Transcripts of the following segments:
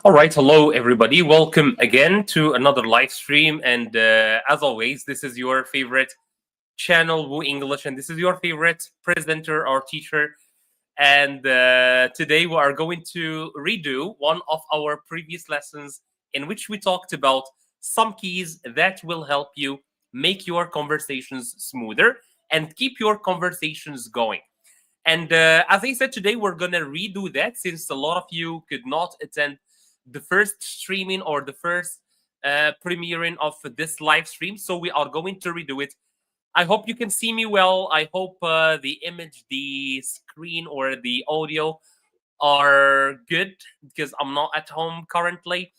All right, hello everybody. Welcome again to another live stream. And as always, this is your favorite channel, WooEnglish, and this is your favorite presenter or teacher. And today we are going to redo one of our previous lessons in which we talked about some keys that will help you make your conversations smoother and keep your conversations going. And as I said, today we're going to redo that since a lot of you could not attend the first streaming or the first premiering of this live stream. So we are going to redo it. I hope you can see me well. I hope the image, the screen, or the audio are good because I'm not at home currently.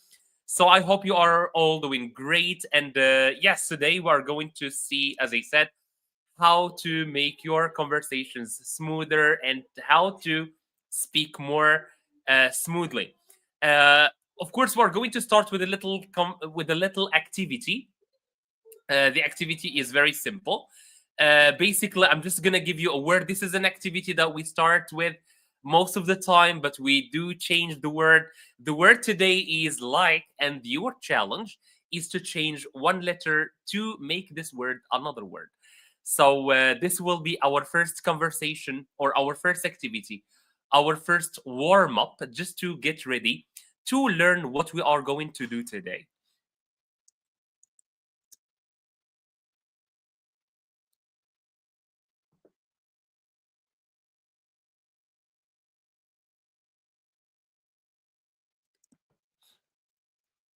So I hope you are all doing great. And yes, today we are going to see, as I said, how to make your conversations smoother and how to speak more smoothly. Of course, we're going to start with a little activity. The activity is very simple. Basically, I'm just gonna give you a word. This is an activity that we start with most of the time, but we do change the word. The word today is like, and your challenge is to change one letter to make this word another word. So this will be our first conversation or our first activity, our first warm up, just to get ready to learn what we are going to do today.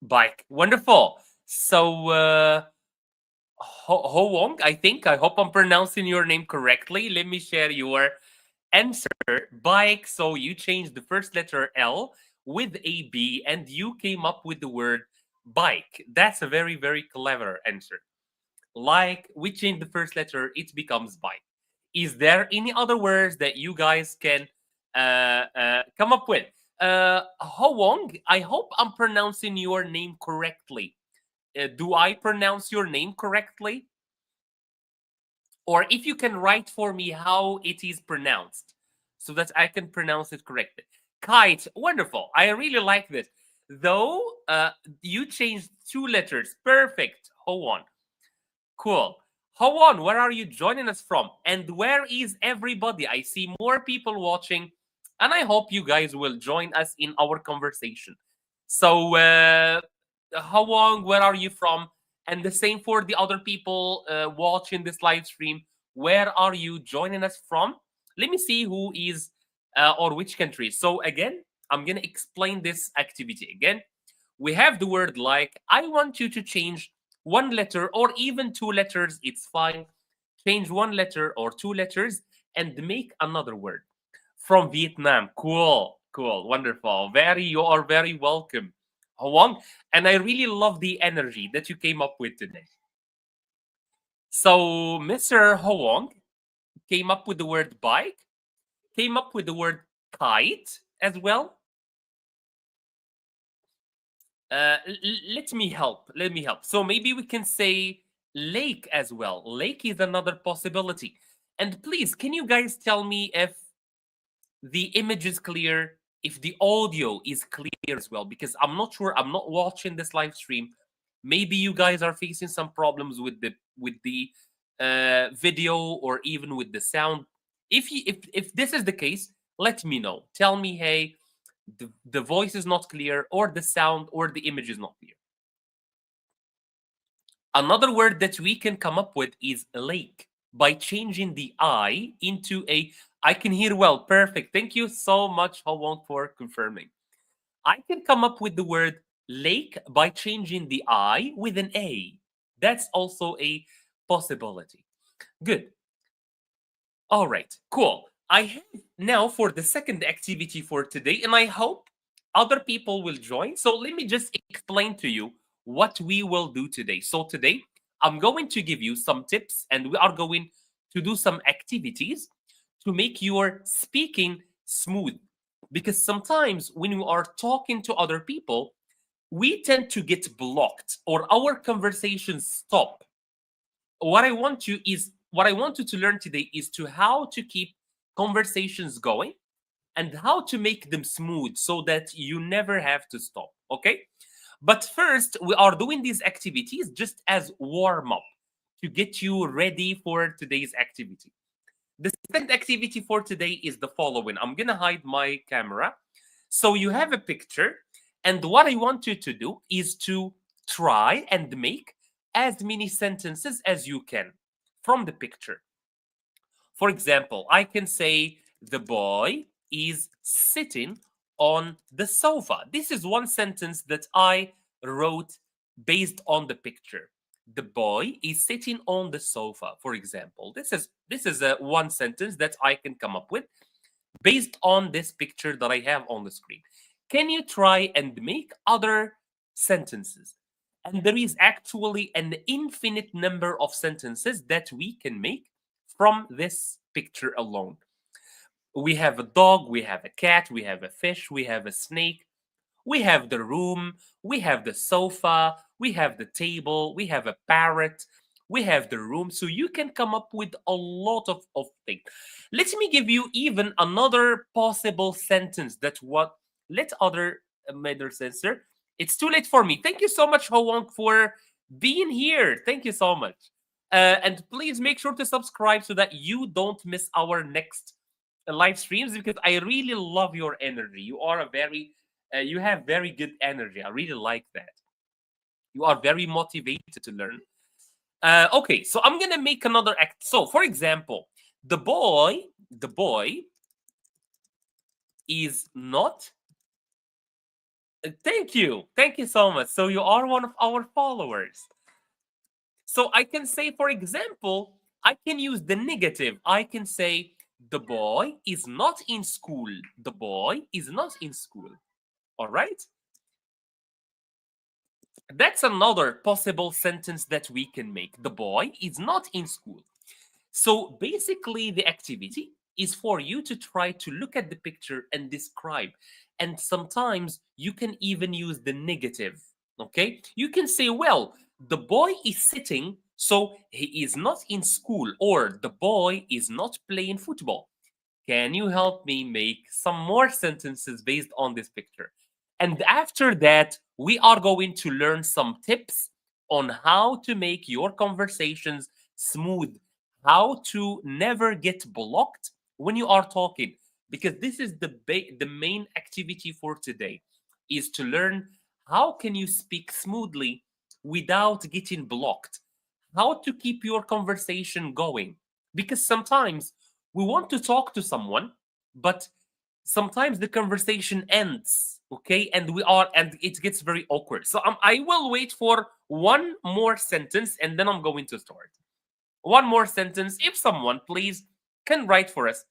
Bike. Wonderful. So, Ho Wong, I hope I'm pronouncing your name correctly. Let me share your answer. Bike. So you changed the first letter L with a B and you came up with the word bike. That's a very, very clever answer. Like, we change the first letter, it becomes bike. Is there any other words that you guys can come up with? Ho Wong, I hope I'm pronouncing your name correctly. Do I pronounce your name correctly? Or if you can write for me how it is pronounced so that I can pronounce it correctly. Kite, wonderful. I really like this. Though you changed two letters. Perfect. Ho on. Cool. Ho on, where are you joining us from? And where is everybody? I see more people watching, and I hope you guys will join us in our conversation. So, Ho on, where are you from? And the same for the other people watching this live stream. Where are you joining us from? Let me see who is or which country. So again, I'm going to explain this activity again. We have the word like. I want you to change one letter or even two letters. It's fine. Change one letter or two letters and make another word. From Vietnam. Cool. Cool. Wonderful. You are very welcome. Hwang, and I really love the energy that you came up with today. So Mr. Hwang came up with the word bike, came up with the word kite as well. Let me help. Let me help. So maybe we can say lake as well. Lake is another possibility. And please, can you guys tell me if the image is clear, if the audio is clear as well? Because I'm not sure. I'm not watching this live stream. Maybe you guys are facing some problems with the video or even with the sound. If this is the case, let me know. Tell me, hey, the voice is not clear, or the sound or the image is not clear. Another word that we can come up with is lake by changing the I into a. I can hear well. Perfect. Thank you so much, Hwang, for confirming. I can come up with the word lake by changing the I with an A. That's also a possibility. Good. All right, cool. I have now for the second activity for today, and I hope other people will join. So let me just explain to you what we will do today. So today, I'm going to give you some tips, and we are going to do some activities to make your speaking smooth. Because sometimes when you are talking to other people, we tend to get blocked or our conversations stop. What I want you to learn today is to how to keep conversations going and how to make them smooth so that you never have to stop. Okay? But first, we are doing these activities just as warm up to get you ready for today's activity. The second activity for today is the following. I'm going to hide my camera. So you have a picture, and what I want you to do is to try and make as many sentences as you can from the picture. For example, I can say the boy is sitting on the sofa. This is one sentence that I wrote based on the picture. The boy is sitting on the sofa, for example. This is a one sentence that I can come up with based on this picture that I have on the screen. Can you try and make other sentences? And there is actually an infinite number of sentences that we can make from this picture alone. We have a dog, we have a cat, we have a fish, we have a snake, we have the room, we have the sofa, we have the table, we have a parrot, we have the room. So you can come up with a lot of things. Let me give you even another possible sentence that what let other matter sensor. It's too late for me. Thank you so much, Howong, for being here. Thank you so much. And please make sure to subscribe so that you don't miss our next live streams because I really love your energy. You are a very you have very good energy. I really like that. You are very motivated to learn. Okay, so I'm gonna make another act. So, for example, the boy is not. Thank you so much. So you are one of our followers. So I can say, for example, I can use the negative. I can say the boy is not in school. The boy is not in school. All right. That's another possible sentence that we can make. The boy is not in school. So basically, the activity is for you to try to look at the picture and describe. And sometimes you can even use the negative. Okay? You can say, well, the boy is sitting, so he is not in school, or the boy is not playing football. Can you help me make some more sentences based on this picture? And after that, we are going to learn some tips on how to make your conversations smooth, how to never get blocked when you are talking. Because this is the main activity for today is to learn how can you speak smoothly without getting blocked, how to keep your conversation going. Because sometimes we want to talk to someone, but sometimes the conversation ends, okay, and it gets very awkward. So I will wait for one more sentence and then I'm going to start. One more sentence. If someone please can write for us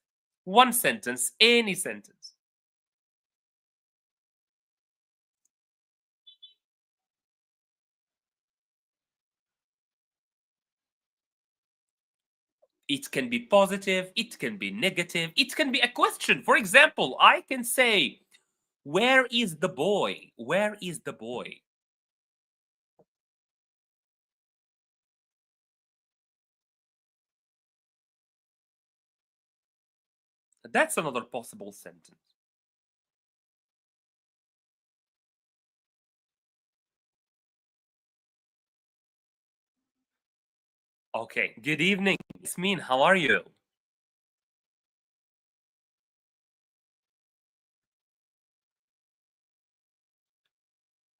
one sentence, any sentence. It can be positive, it can be negative, it can be a question. For example, I can say, where is the boy? Where is the boy? That's another possible sentence. Okay, good evening, Yasmin. How are you?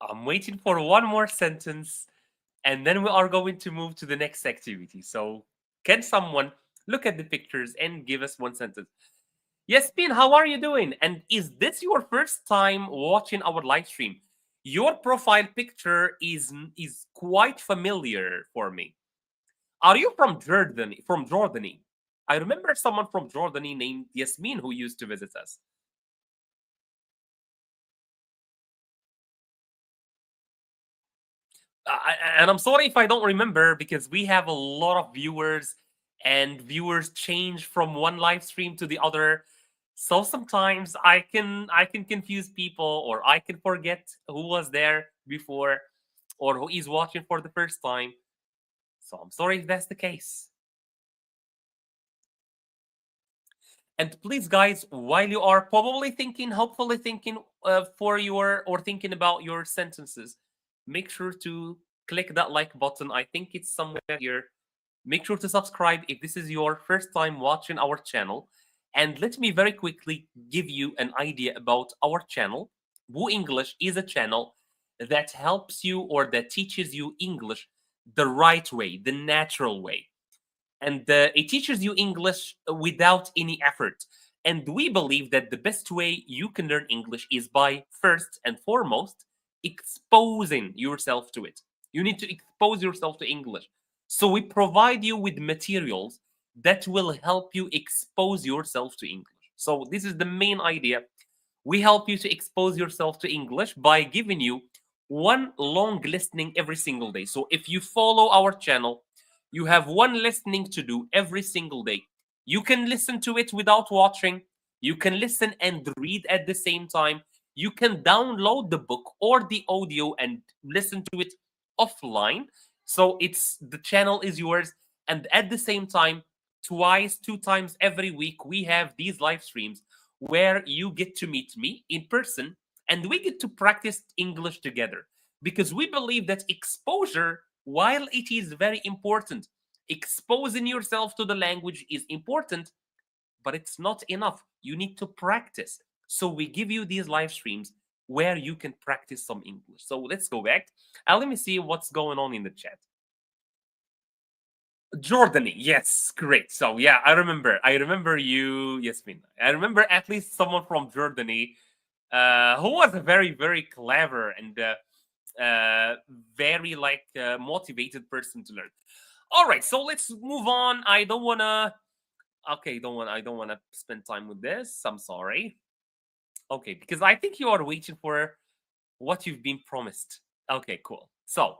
I'm waiting for one more sentence and then we are going to move to the next activity. So, can someone look at the pictures and give us one sentence? Yasmin, how are you doing? And is this your first time watching our live stream? Your profile picture is quite familiar for me. Are you from Jordan? From Jordany? I remember someone from Jordany named Yasmin who used to visit us. And I'm sorry if I don't remember because we have a lot of viewers and viewers change from one live stream to the other. So sometimes I can confuse people or I can forget who was there before or who is watching for the first time. So I'm sorry if that's the case. And please, guys, while you are probably thinking, hopefully thinking for your or thinking about your sentences, make sure to click that like button. I think it's somewhere here. Make sure to subscribe if this is your first time watching our channel. And let me very quickly give you an idea about our channel. Woo English is a channel that helps you or that teaches you English the right way, the natural way. And it teaches you English without any effort. And we believe that the best way you can learn English is by first and foremost exposing yourself to it. You need to expose yourself to English. So we provide you with materials that will help you expose yourself to English. So this is the main idea. We help you to expose yourself to English by giving you one long listening every single day. So if you follow our channel, you have one listening to do every single day. You can listen to it without watching. You can listen and read at the same time. You can download the book or the audio and listen to it offline. So it's the channel is yours. And at the same time, twice, 2 times every week, we have these live streams where you get to meet me in person and we get to practice English together because we believe that exposure, while it is very important, exposing yourself to the language is important, but it's not enough. You need to practice. So we give you these live streams where you can practice some English. So let's go back. Let me see what's going on in the chat. Jordany, yes, great. So yeah, I remember you, Yasmin. I remember at least someone from Jordany, who was a very, very clever and very motivated person to learn. All right, so let's move on. I don't wanna. Okay, I don't wanna spend time with this. I'm sorry. Okay, because I think you are waiting for what you've been promised. Okay, cool. So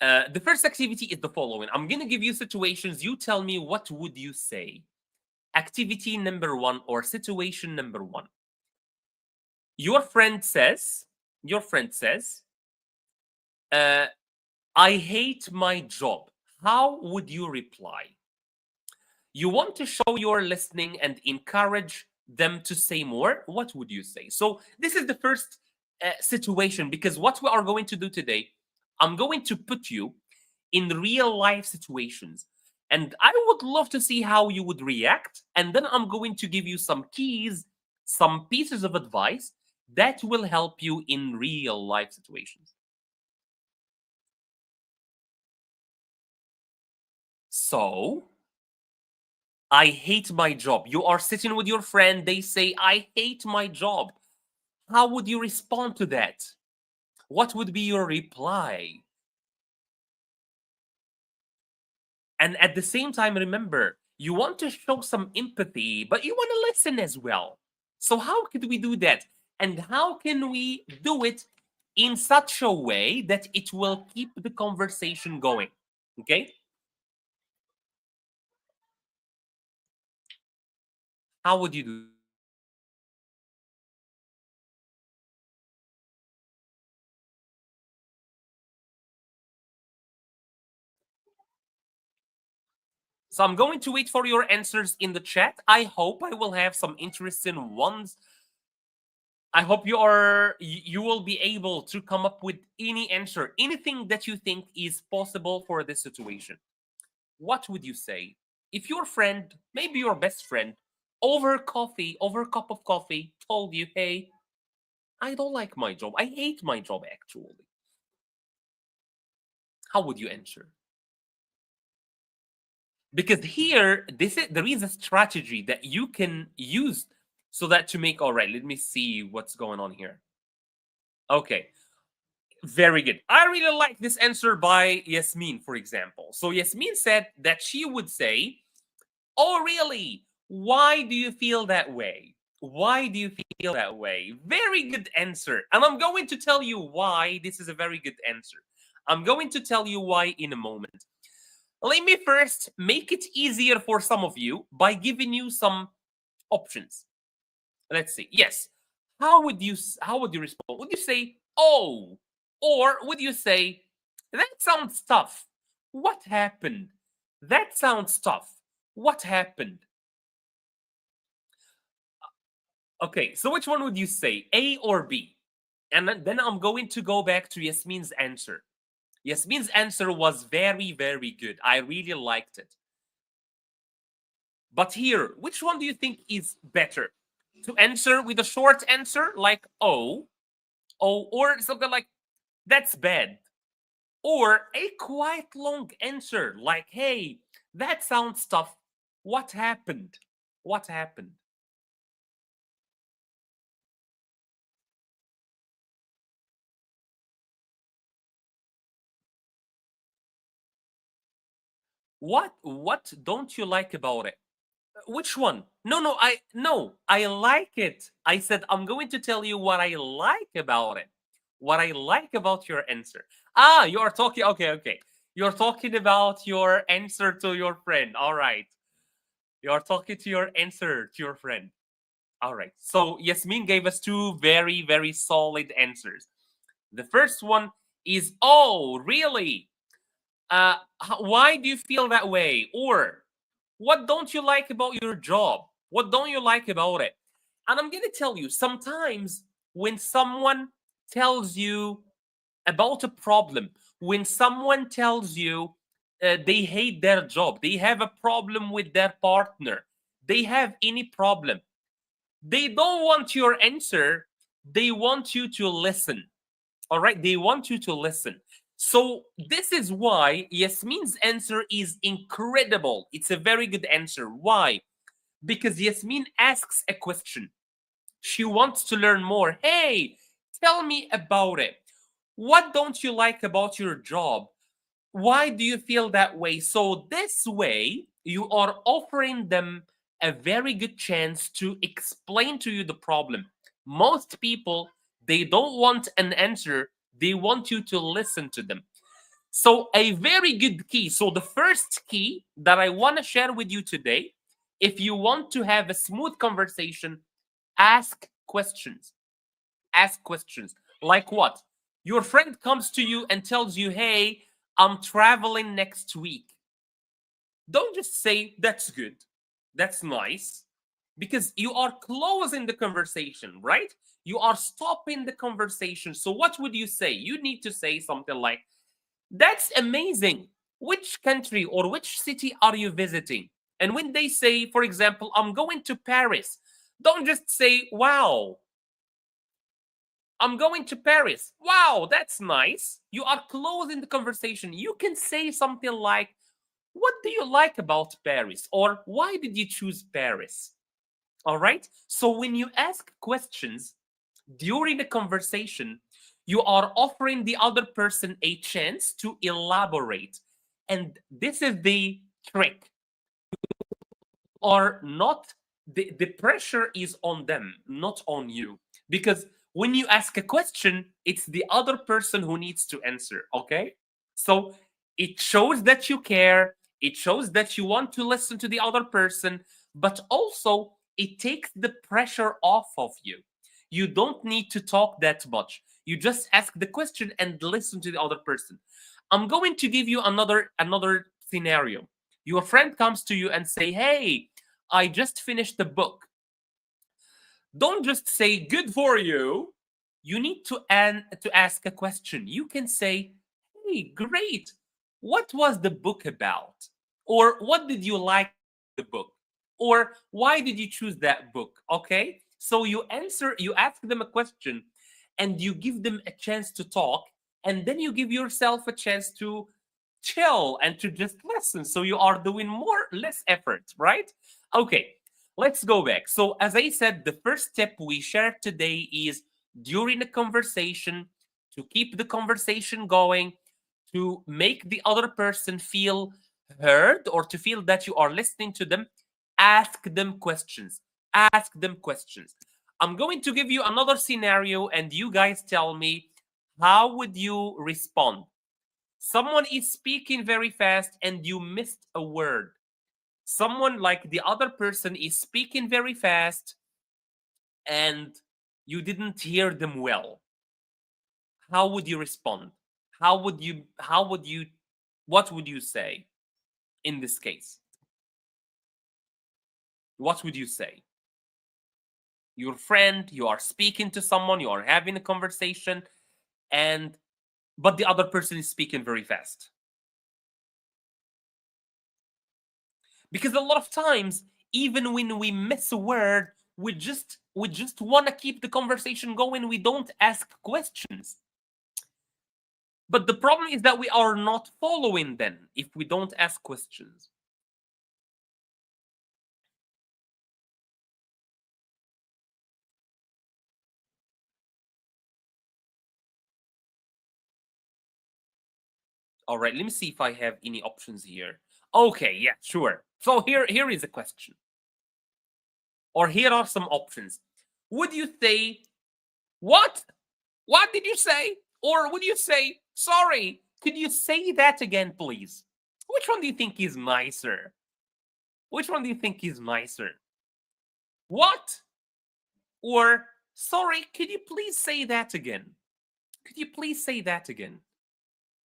the first activity is the following. I'm going to give you situations. You tell me what would you say. Activity number 1 or situation number 1. Your friend says, I hate my job. How would you reply? You want to show your listening and encourage them to say more. What would you say? So this is the first situation, because what we are going to do today, I'm going to put you in real life situations. And I would love to see how you would react. And then I'm going to give you some keys, some pieces of advice that will help you in real life situations. So, I hate my job. You are sitting with your friend, they say, I hate my job. How would you respond to that? What would be your reply? And at the same time, remember, you want to show some empathy, but you want to listen as well. So, how could we do that? And how can we do it in such a way that it will keep the conversation going? Okay? How would you do? So I'm going to wait for your answers in the chat. I hope I will have some interesting ones. I hope you will be able to come up with any answer, anything that you think is possible for this situation. What would you say if your friend, maybe your best friend, over coffee, over a cup of coffee, told you, "Hey, I don't like my job. I hate my job actually." How would you answer? Because here there is a strategy that you can use so that to make, all right, let me see what's going on here. Okay, very good. I really like this answer by Yasmin, for example. So Yasmin said that she would say, oh really, why do you feel that way? Why do you feel that way? Very good answer. And I'm going to tell you why this is a very good answer. I'm going to tell you why in a moment. Let me first make it easier for some of you by giving you some options. Let's see. Yes. How would you respond? Would you say, "Oh," or would you say, "That sounds tough. What happened? That sounds tough. What happened? Okay, so which one would you say, A or B? And then I'm going to go back to Yasmin's answer. Yasmin's answer was very, very good. I really liked it. But here, which one do you think is better? To answer with a short answer like or something like that's bad. Or a quite long answer like, hey, that sounds tough. What happened? What happened? What don't you like about it? Which one? No, I like it. I said I'm going to tell you what I like about it. What I like about your answer. Ah, you are talking. Okay, okay. You're talking about your answer to your friend. All right. You're talking to your answer to your friend. All right. So Yasmin gave us two very, very solid answers. The first one is, oh, really? Why do you feel that way? Or what don't you like about your job? What don't you like about it? And I'm going to tell you, sometimes when someone tells you about a problem, when someone tells you they hate their job, they have a problem with their partner, they have any problem, they don't want your answer, they want you to listen. All right, they want you to listen. So this is why Yasmin's answer is incredible. It's a very good answer. Why? Because Yasmin asks a question. She wants to learn more. Hey, tell me about it. What don't you like about your job? Why do you feel that way? So this way, you are offering them a very good chance to explain to you the problem. Most people, they don't want an answer, they want you to listen to them. So a very good key. So the first key that I want to share with you today, if you want to have a smooth conversation, ask questions. Ask questions. Like what? Your friend comes to you and tells you, hey, I'm traveling next week. Don't just say, that's good, that's nice, because you are closing the conversation, right? You are stopping the conversation. So, what would you say? You need to say something like, that's amazing. Which country or which city are you visiting? And when they say, for example, I'm going to Paris, don't just say, wow, I'm going to Paris. Wow, that's nice. You are closing the conversation. You can say something like, what do you like about Paris? Or why did you choose Paris? All right. So when you ask questions during the conversation, you are offering the other person a chance to elaborate. And this is the trick. Are not the pressure is on them, not on you. Because when you ask a question, it's the other person who needs to answer. Okay. So it shows that you care, it shows that you want to listen to the other person, but also it takes the pressure off of you. You don't need to talk that much. You just ask the question and listen to the other person. I'm going to give you another scenario. Your friend comes to you and say, hey, I just finished the book. Don't just say good for you. You need to ask a question. You can say, hey, great. What was the book about? Or what did you like the book? Or why did you choose that book? Okay? So you ask them a question and you give them a chance to talk, and then you give yourself a chance to chill and to just listen. So you are doing more less effort, right? Okay, let's go back. So as I said, the first step we shared today is during the conversation, to keep the conversation going, to make the other person feel heard or to feel that you are listening to them, ask them questions. Ask them questions. I'm going to give you another scenario and you guys tell me, how would you respond? Someone is speaking very fast and you missed a word. Someone, like the other person, is speaking very fast and you didn't hear them well. How would you respond? How would you what would you say in this case? what would you say? Your friend, you are speaking to someone, you are having a conversation, but the other person is speaking very fast. Because a lot of times, even when we miss a word, we just want to keep the conversation going. We don't ask questions. But the problem is that we are not following then if we don't ask questions. All right, let me see if I have any options here. Okay, yeah, sure. So here is a question. Or here are some options. Would you say, what? What did you say? Or would you say, sorry, could you say that again, please? Which one do you think is nicer? Which one do you think is nicer? What? Or, sorry, could you please say that again? Could you please say that again?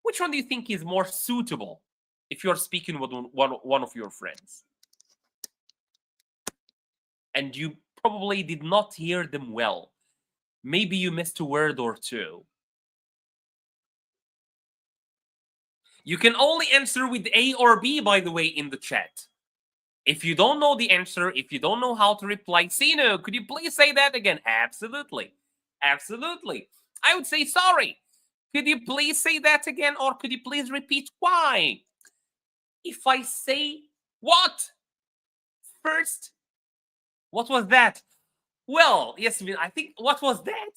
Which one do you think is more suitable if you're speaking with one of your friends? And you probably did not hear them well. Maybe you missed a word or two. You can only answer with A or B, by the way, in the chat. If you don't know the answer, if you don't know how to reply, Sino, could you please say that again? Absolutely. Absolutely. I would say, sorry. Could you please say that again? Or could you please repeat why? If I say what first, what was that? Well, yes, I think what was that?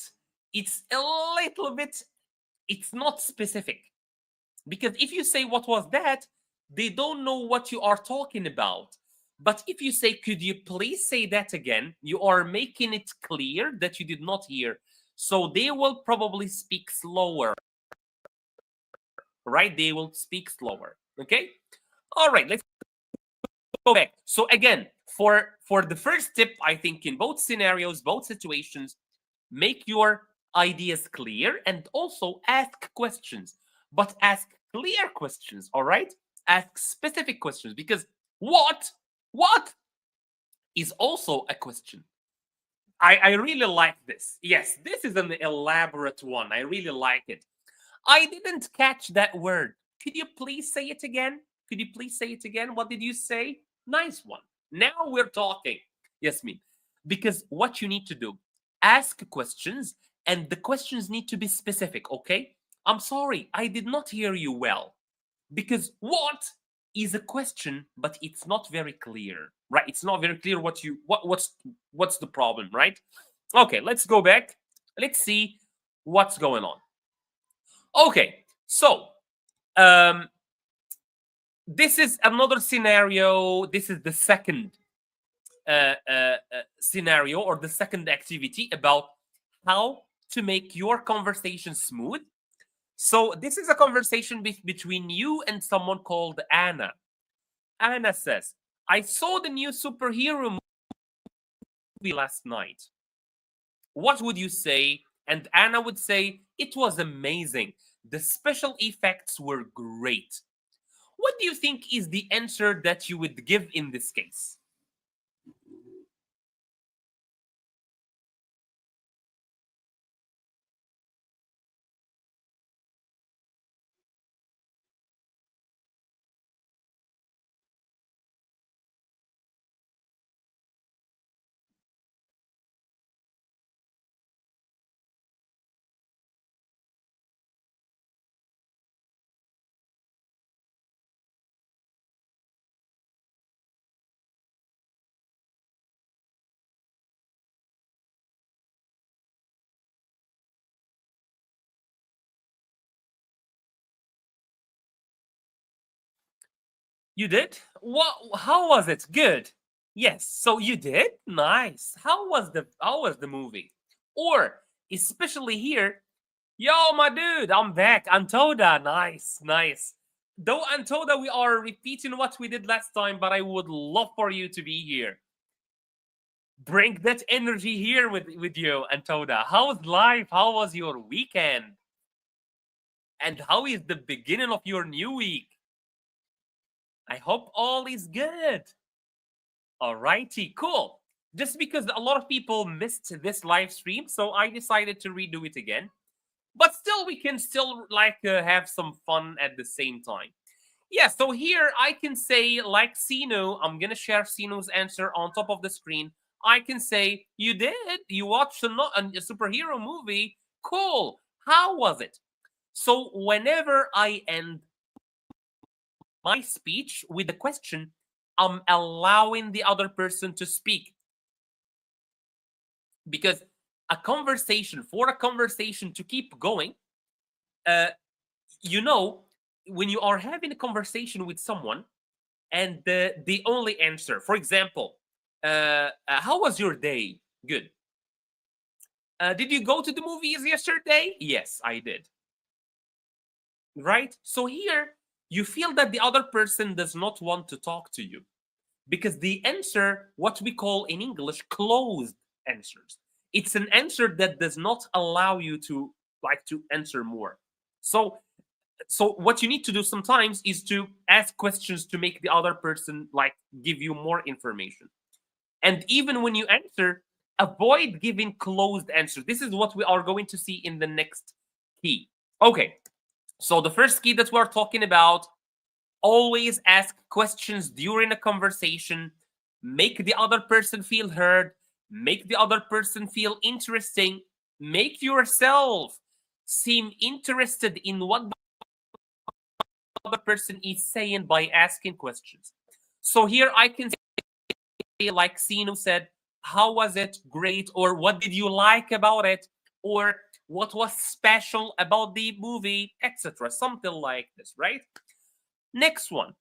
It's a little bit, it's not specific. Because if you say what was that, they don't know what you are talking about. But if you say, could you please say that again? You are making it clear that you did not hear. So they will probably speak slower. Right? They will speak slower. Okay? All right, let's go back. So again, for the first tip, I think in both scenarios, both situations, make your ideas clear and also ask questions. But ask clear questions, all right? Ask specific questions, because what is also a question. I really like this. Yes, this is an elaborate one. I really like it. I didn't catch that word. Could you please say it again? Could you please say it again? What did you say? Nice one. Now we're talking. Yasmin. Because what you need to do, ask questions, and the questions need to be specific, okay? I'm sorry, I did not hear you well. Because what is a question, but it's not very clear, right? It's not very clear what's the problem, right? Okay, let's go back. Let's see what's going on. Okay, so this is another scenario. This is the second scenario, or the second activity about how to make your conversation smooth. So this is a conversation between you and someone called Anna. Anna says, I saw the new superhero movie last night. What would you say? And Anna would say, it was amazing. The special effects were great. What do you think is the answer that you would give in this case? You did? What? How was it? Good. Yes. So you did? Nice. How was the movie? Or especially here, yo, my dude, I'm back. Antoda, nice, nice. Though Antoda, we are repeating what we did last time, but I would love for you to be here. Bring that energy here with you, Antoda. How's life? How was your weekend? And how is the beginning of your new week? I hope all is good. Alrighty, cool. Just because a lot of people missed this live stream, so I decided to redo it again. But still, we can still have some fun at the same time. Yeah, so here I can say like Sino, I'm gonna share Sino's answer on top of the screen. I can say, you did? You watched a superhero movie? Cool. How was it? So whenever I end my speech with a question, I'm allowing the other person to speak. Because for a conversation to keep going, when you are having a conversation with someone and the only answer, for example, how was your day? Good. Did you go to the movies yesterday? Yes, I did. Right? So here, you feel that the other person does not want to talk to you because the answer, what we call in English, closed answers. It's an answer that does not allow you to answer more. So what you need to do sometimes is to ask questions to make the other person give you more information. And even when you answer, avoid giving closed answers. This is what we are going to see in the next key. Okay, so the first key that we're talking about, always ask questions during a conversation. Make the other person feel heard. Make the other person feel interesting. Make yourself seem interested in what the other person is saying by asking questions. So here I can say, like Sino said, how was it? Great. Or what did you like about it? Or what was special about the movie, etc. Something like this, right? Next one.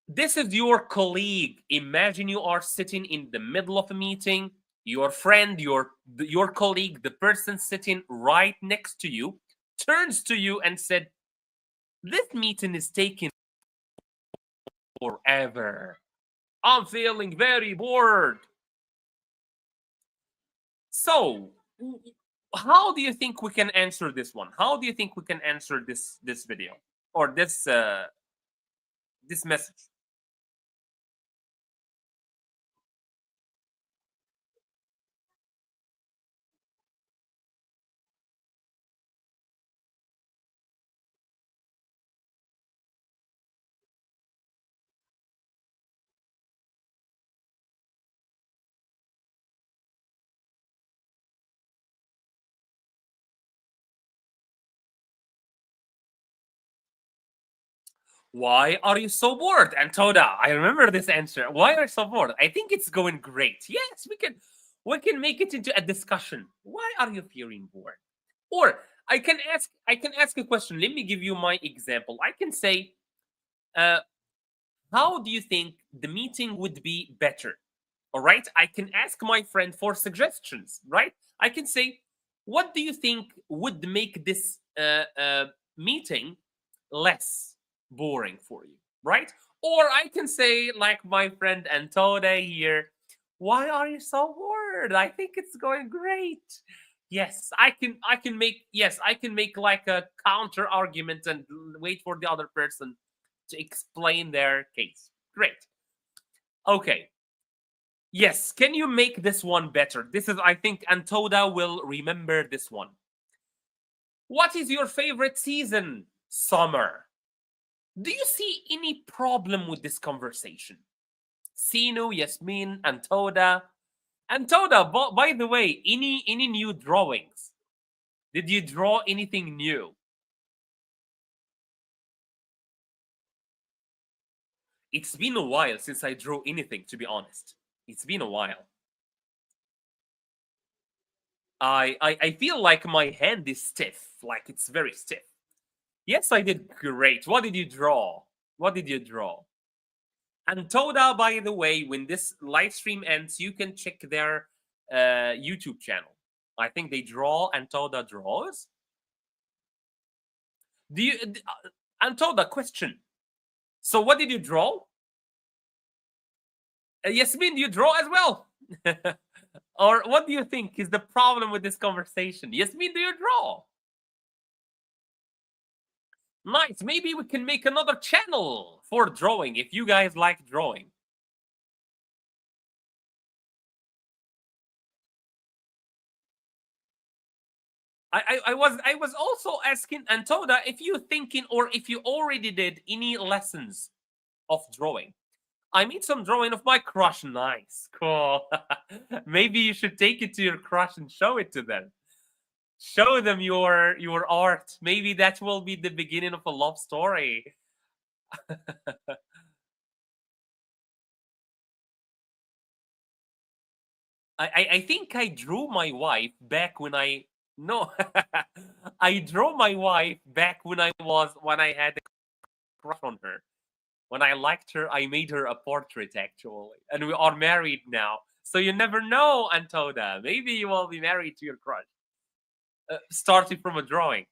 This is your colleague. Imagine you are sitting in the middle of a meeting. Your friend, your colleague, the person sitting right next to you, turns to you and said, "This meeting is taking forever. I'm feeling very bored." So, how do you think we can answer this one? How do you think we can answer this video or this message? Why are you so bored? And Toda, I remember this answer. Why are you so bored? I think it's going great. Yes, we can make it into a discussion. Why are you feeling bored? Or I can ask a question. Let me give you my example. I can say, how do you think the meeting would be better? All right. I can ask my friend for suggestions, right? I can say, what do you think would make this meeting less boring for you, right? Or I can say, like my friend Antode here, why are you so bored? I think it's going great. Yes, I can make like a counter argument and wait for the other person to explain their case. Great. Okay. Yes, can you make this one better? This is, I think Antoda will remember this one. What is your favorite season? Summer. Do you see any problem with this conversation? Sino, Yasmin, Antoda. Antoda, by the way, any new drawings? Did you draw anything new? It's been a while since I drew anything, to be honest. It's been a while. I feel like my hand is stiff, like it's very stiff. Yes, I did great. What did you draw? What did you draw? And Toda, by the way, when this live stream ends, you can check their YouTube channel. I think they draw and Toda draws. Do you Antoda, question. So what did you draw? Yasmin, do you draw as well? Or what do you think is the problem with this conversation? Yasmin, do you draw? Nice. Maybe we can make another channel for drawing if you guys like drawing. I was also asking Antoda if you're thinking or if you already did any lessons of drawing. I made some drawing of my crush. Nice, cool. Maybe you should take it to your crush and show it to them. Show them your art. Maybe that will be the beginning of a love story. I think I drew my wife back when I no I drew my wife back when I had a crush on her. When I liked her, I made her a portrait actually, and we are married now. So you never know, Antoda. Maybe you will be married to your crush, starting from a drawing.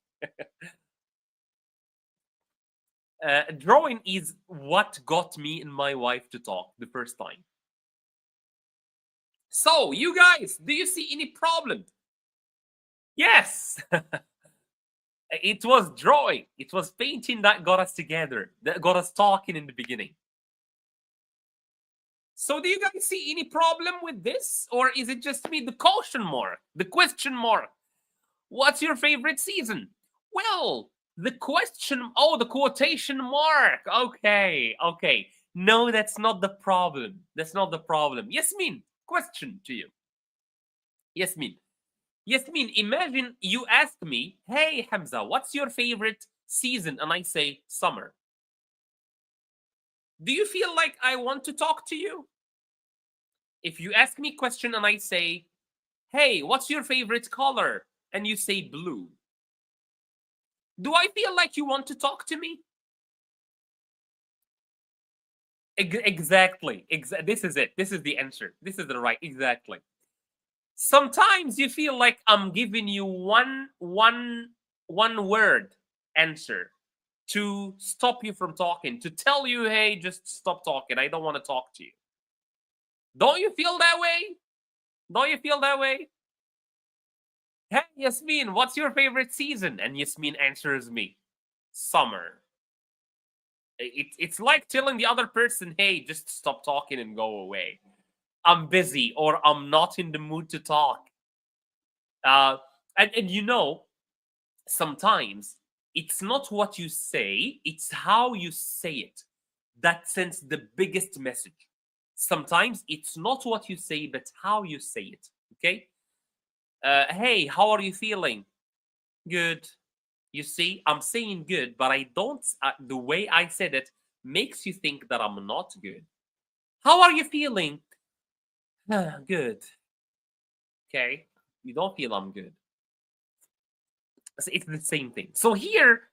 Drawing is what got me and my wife to talk the first time. So, you guys, do you see any problem? Yes, it was drawing. It was painting that got us together, that got us talking in the beginning. So, do you guys see any problem with this? Or is it just me? The caution mark, the question mark. What's your favorite season? Well, the question, oh, the quotation mark. Okay, okay. No, that's not the problem. That's not the problem. Yasmin, question to you. Yasmin. Yasmin, imagine you ask me, hey, Hamza, what's your favorite season? And I say, summer. Do you feel like I want to talk to you? If you ask me a question and I say, hey, what's your favorite color? And you say blue. Do I feel like you want to talk to me? Exactly. This is it. This is the answer. This is the right. Exactly. Sometimes you feel like I'm giving you one word answer to stop you from talking, to tell you, hey, just stop talking. I don't want to talk to you. Don't you feel that way? Don't you feel that way? Hey, Yasmin, what's your favorite season? And Yasmin answers me, summer. It's like telling the other person, hey, just stop talking and go away. I'm busy or I'm not in the mood to talk. And you know, sometimes it's not what you say, it's how you say it that sends the biggest message. Sometimes it's not what you say, but how you say it. Okay? Hey, how are you feeling? Good. You see, I'm saying good, but I don't, the way I said it makes you think that I'm not good. How are you feeling? Good. Okay. You don't feel I'm good. It's the same thing. So here,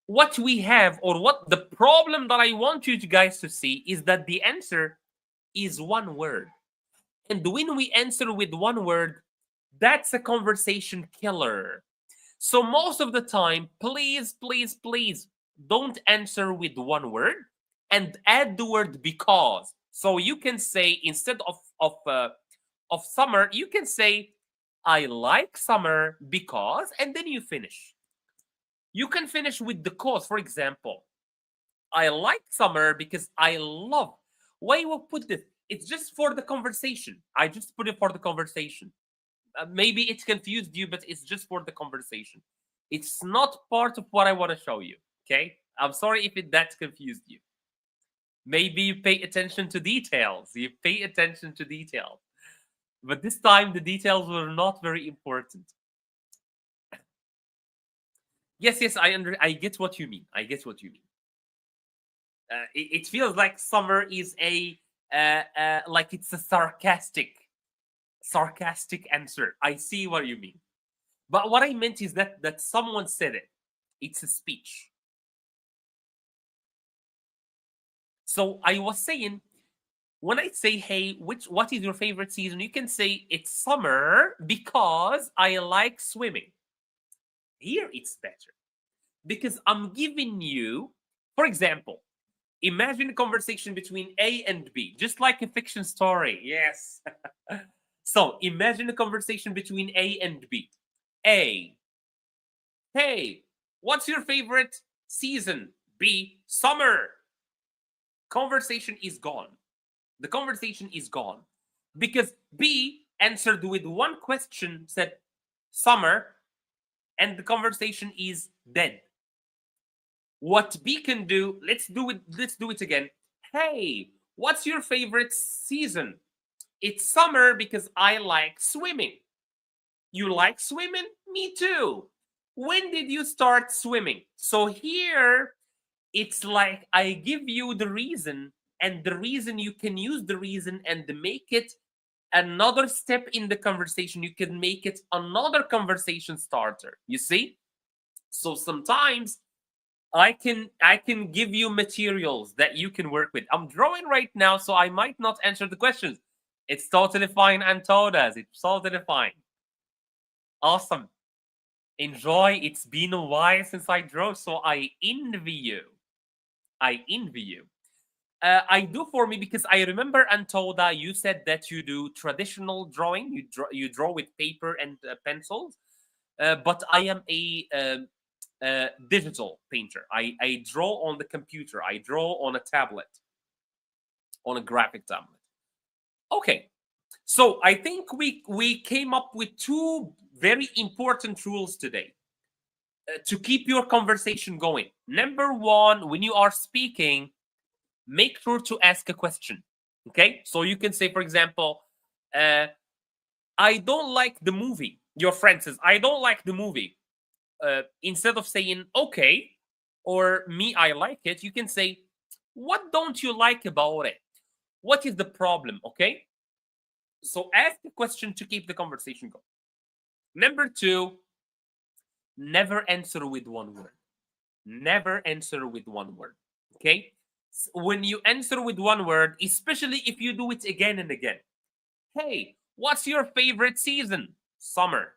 what we have, or what the problem that I want you guys to see is that the answer is one word. And when we answer with one word, that's a conversation killer. So most of the time, please, please, please don't answer with one word and add the word because. So you can say instead of summer, you can say I like summer because, and then you finish. You can finish with the cause. For example, I like summer because I love. Why you will put this? It's just for the conversation. I just put it for the conversation. Maybe it confused you, but it's just for the conversation. It's not part of what I want to show you. Okay, I'm sorry if that confused you. Maybe you pay attention to details. You pay attention to details, but this time the details were not very important. Yes, yes, I get what you mean. I get what you mean. It feels like summer is a like it's a sarcastic answer. I see what you mean. But what I meant is that someone said it. It's a speech. So I was saying, when I say, hey, what is your favorite season? You can say it's summer because I like swimming. Here it's better. Because I'm giving you, for example, imagine a conversation between A and B, just like a fiction story. Yes. So imagine a conversation between A and B. A, hey, what's your favorite season? B, summer. Conversation is gone. The conversation is gone because B answered with one question, said summer, and the conversation is dead. What B can do, let's do it again. Hey, what's your favorite season? It's summer because I like swimming. You like swimming? Me too. When did you start swimming? So here, it's like I give you the reason, and the reason you can use the reason and make it another step in the conversation. You can make it another conversation starter. You see? So sometimes I can give you materials that you can work with. I'm drawing right now, so I might not answer the questions. It's totally fine, Antodas. It's totally fine. Awesome. Enjoy. It's been a while since I drew, so I envy you. I envy you. I do for me because I remember, Antoda, you said that you do traditional drawing. You draw with paper and pencils. But I am a digital painter. I draw on the computer. I draw on a tablet, on a graphic tablet. Okay, so I think we came up with two very important rules today to keep your conversation going. Number one, when you are speaking, make sure to ask a question. Okay, so you can say, for example, I don't like the movie. Your friend says, I don't like the movie. Instead of saying, okay, or me, I like it, you can say, what don't you like about it? What is the problem? Okay, so ask the question to keep the conversation going. Number two, never answer with one word. Never answer with one word. Okay, when you answer with one word, especially if you do it again and again. Hey, what's your favorite season? Summer.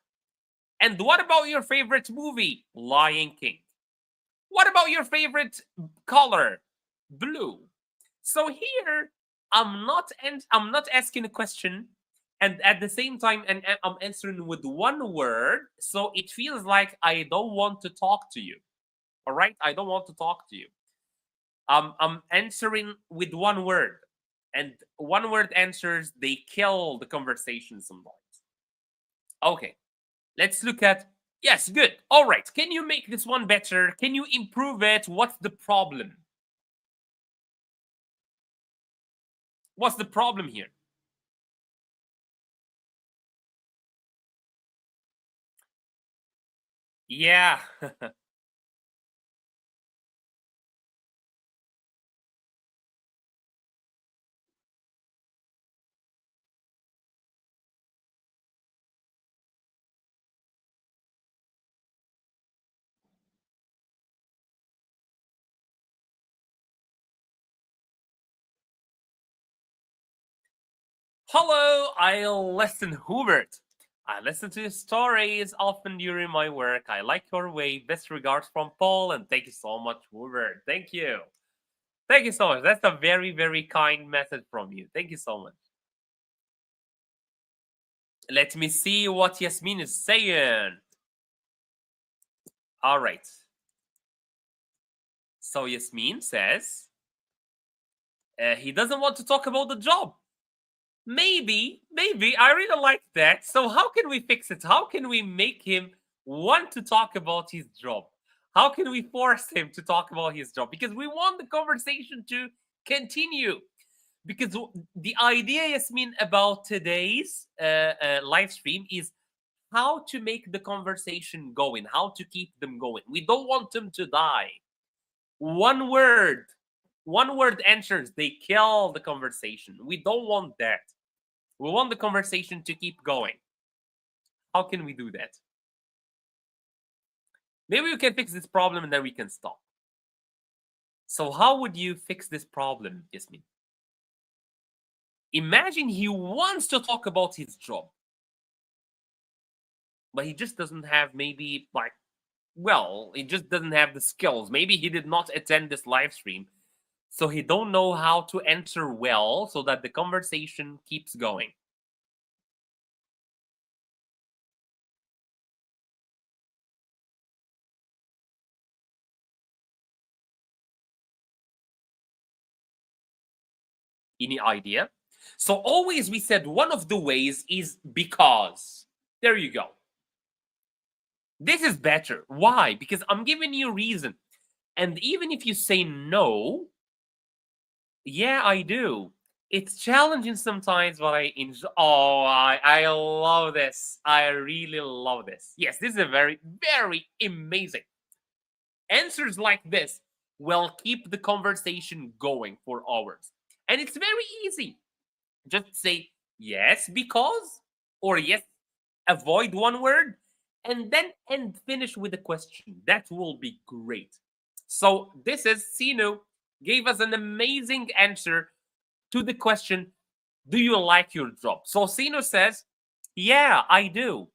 And what about your favorite movie? Lion King. What about your favorite color? Blue. So here, I'm not asking a question, and at the same time, and I'm answering with one word. So it feels like I don't want to talk to you. All right, I don't want to talk to you. I'm answering with one word, and one word answers, they kill the conversation sometimes. Okay, let's look at, yes, good. All right, can you make this one better? Can you improve it? What's the problem? What's the problem here? Yeah. Hello, I listen, Hubert. I listen to your stories often during my work. I like your way. Best regards from Paul, and thank you so much, Hubert. Thank you. Thank you so much. That's a very, very kind message from you. Thank you so much. Let me see what Yasmin is saying. All right. So Yasmin says he doesn't want to talk about the job. Maybe I really like that. So how can we fix it? How can we make him want to talk about his job? How can we force him to talk about his job? Because we want the conversation to continue. Because the idea, Yasmin, about today's live stream is how to make the conversation going, how to keep them going. We don't want them to die. One word, one word answers, they kill the conversation. We don't want that. We want the conversation to keep going. How can we do that? Maybe we can fix this problem and then we can stop. So how would you fix this problem, Yasmin? Imagine he wants to talk about his job, but he just doesn't have, maybe, like, well, he just doesn't have the skills. Maybe he did not attend this live stream, so he don't know how to answer well so that the conversation keeps going. Any idea? So always we said one of the ways is because. There you go. This is better. Why? Because I'm giving you reason. And even if you say no, yeah, I do. It's challenging sometimes, but I enjoy. Oh, I love this. I really love this. Yes, this is a very, very amazing. Answers like this will keep the conversation going for hours. And it's very easy. Just say yes, because, or yes, avoid one word, and then finish with a question. That will be great. So this is Sino gave us an amazing answer to the question, do you like your job? So Sino says, yeah, I do.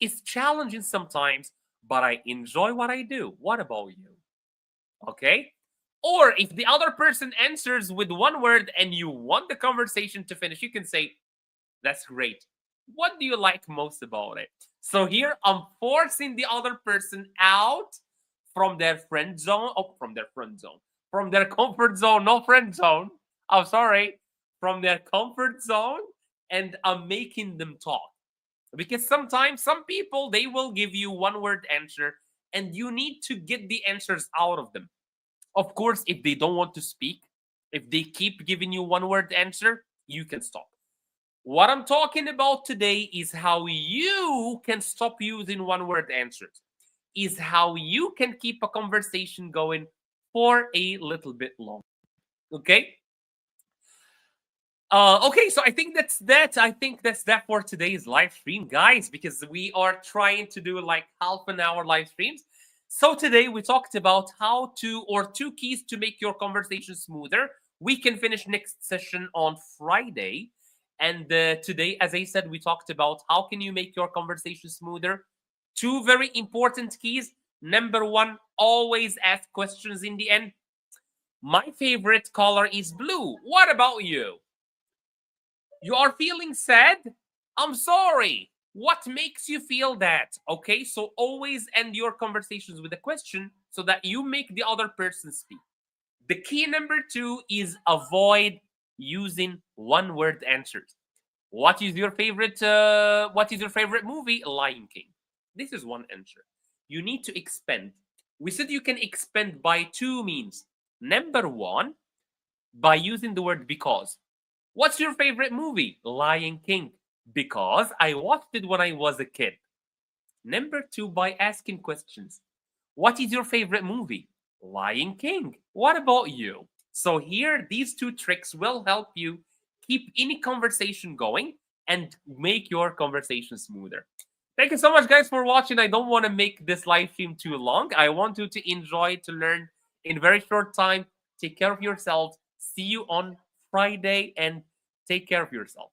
It's challenging sometimes, but I enjoy what I do. What about you? Okay. Or if the other person answers with one word and you want the conversation to finish, you can say, that's great. What do you like most about it? So here I'm forcing the other person out from their friend zone, from their friend zone, from their comfort zone, no friend zone. I'm sorry, from their comfort zone, and I'm making them talk. Because sometimes some people they will give you one word answer and you need to get the answers out of them. Of course, if they don't want to speak, if they keep giving you one word answer, you can stop. What I'm talking about today is how you can stop using one word answers, is how you can keep a conversation going for a little bit longer. Okay? Okay, so I think that's that. I think that's that for today's live stream, guys, because we are trying to do like half an hour live streams. So today we talked about how to, or two keys to make your conversation smoother. We can finish next session on Friday. And today, as I said, we talked about how can you make your conversation smoother. Two very important keys. Number one, always ask questions in the end. My favorite color is blue. What about you? You are feeling sad? I'm sorry. What makes you feel that? Okay, so always end your conversations with a question so that you make the other person speak. The key number two is avoid using one word answers. What is your favorite movie? Lion King. This is one answer. You need to expand. We said you can expand by two means. Number one, by using the word because. What's your favorite movie? Lion King. Because I watched it when I was a kid. Number two, by asking questions. What is your favorite movie? Lion King. What about you? So here, these two tricks will help you keep any conversation going and make your conversation smoother. Thank you so much, guys, for watching. I don't want to make this live stream too long. I want you to enjoy, to learn in very short time. Take care of yourselves. See you on Friday and take care of yourself.